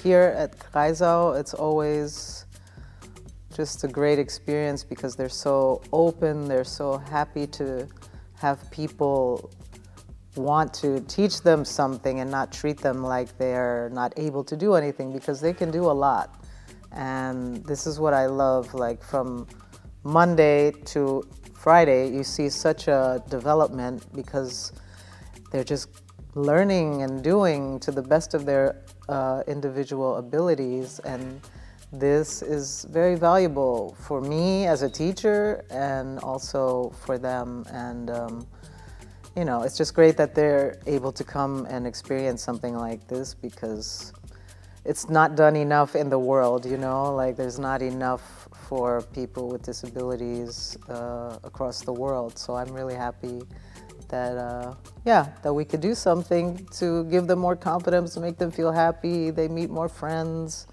Here at Kreisau, it's always just a great experience because they're so open, they're so happy to have people want to teach them something and not treat them like they're not able to do anything, because they can do a lot. And this is what I love, like from Monday to Friday, you see such a development because they're just learning and doing to the best of their individual abilities, and this is very valuable for me as a teacher and also for them. And you know, it's just great that they're able to come and experience something like this, because it's not done enough in the world, you know, like there's not enough for people with disabilities across the world. So I'm really happy that, yeah, that we could do something to give them more confidence, make them feel happy, they meet more friends,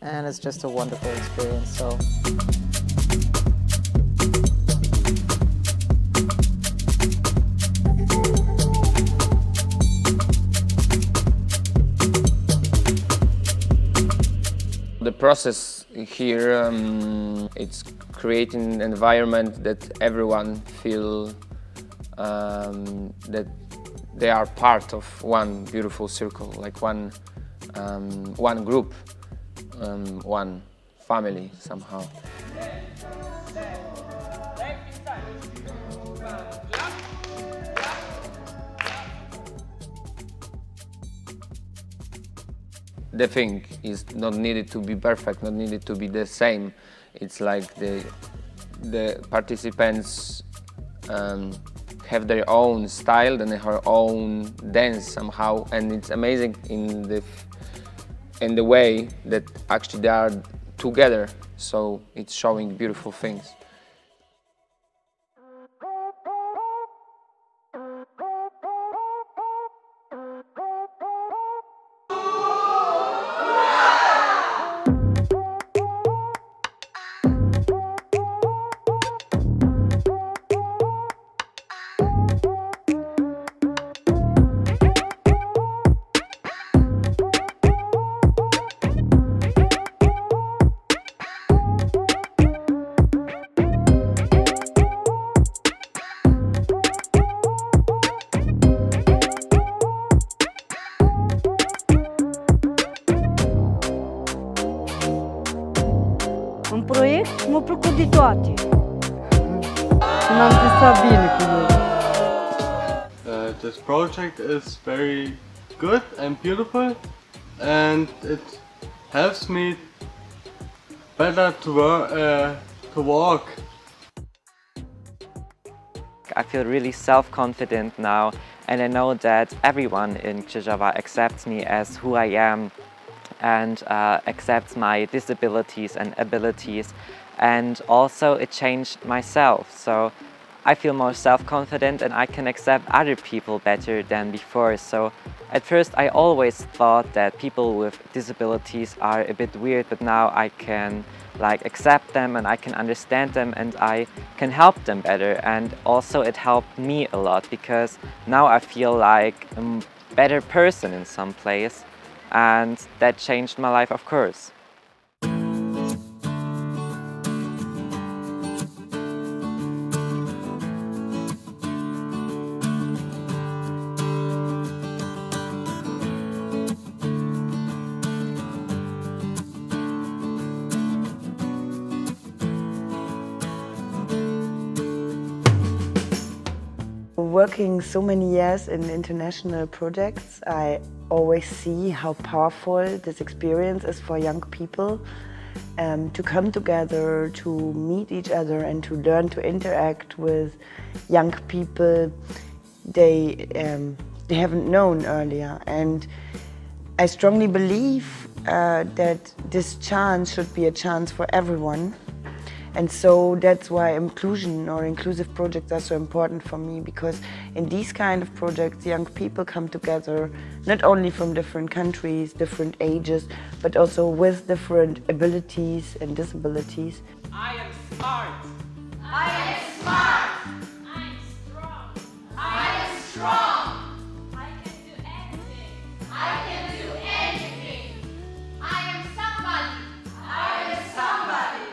and it's just a wonderful experience. So. The process here, it's creating an environment that everyone feel that they are part of one beautiful circle, like one group, one family somehow. The thing is not needed to be perfect, not needed to be the same. It's like the participants have their own style and their own dance somehow, and it's amazing in the way that actually they are together. So it's showing beautiful things. În proiect mă preocup de toate. N-am testat bine cu noi. This project is very good and beautiful, and it helps me better to walk. I feel really self-confident now, and I know that everyone in Krzyżowa accepts me as who I am and accepts my disabilities and abilities, and also it changed myself. So I feel more self-confident and I can accept other people better than before. So at first I always thought that people with disabilities are a bit weird, but now I can accept them and I can understand them and I can help them better. And also it helped me a lot because now I feel like a better person in some place, and that changed my life, of course. Working so many years in international projects, I always see how powerful this experience is for young people to come together, to meet each other and to learn to interact with young people. They they haven't known earlier. And I strongly believe that this chance should be a chance for everyone. And so that's why inclusion or inclusive projects are so important for me, because in these kind of projects, young people come together, not only from different countries, different ages, but also with different abilities and disabilities. I am smart. I am smart. I'm strong. I am strong. I can do anything. I can do anything. I am somebody. I am somebody.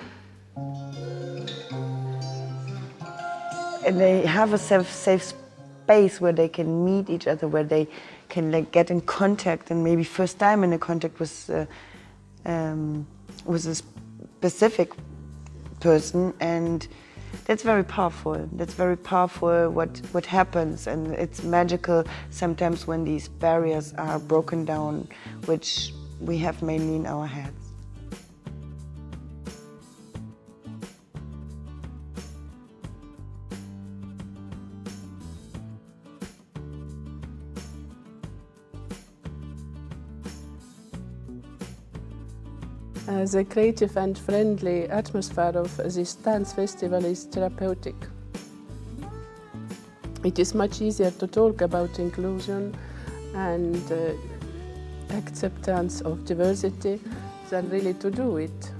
And they have a safe space where they can meet each other, where they can like get in contact, and maybe first time in a contact with a specific person, and that's very powerful. That's very powerful what happens, and it's magical sometimes when these barriers are broken down, which we have mainly in our heads. The creative and friendly atmosphere of this dance festival is therapeutic. It is much easier to talk about inclusion and acceptance of diversity than really to do it.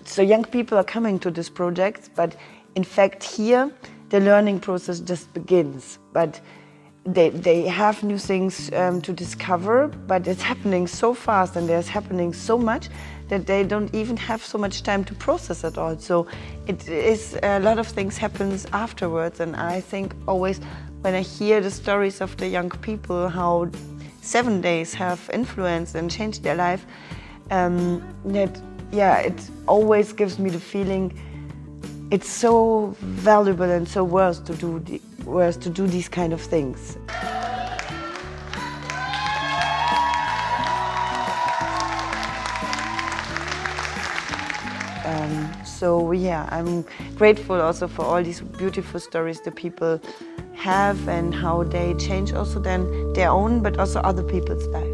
So young people are coming to this project, but in fact here the learning process just begins. But they have new things to discover, but it's happening so fast and there's happening so much that they don't even have so much time to process it all. So it is a lot of things happens afterwards, and I think always when I hear the stories of the young people, how 7 days have influenced and changed their life, it always gives me the feeling it's so valuable and so worth to do these kind of things. So yeah, I'm grateful also for all these beautiful stories the people have and how they change also then their own but also other people's lives.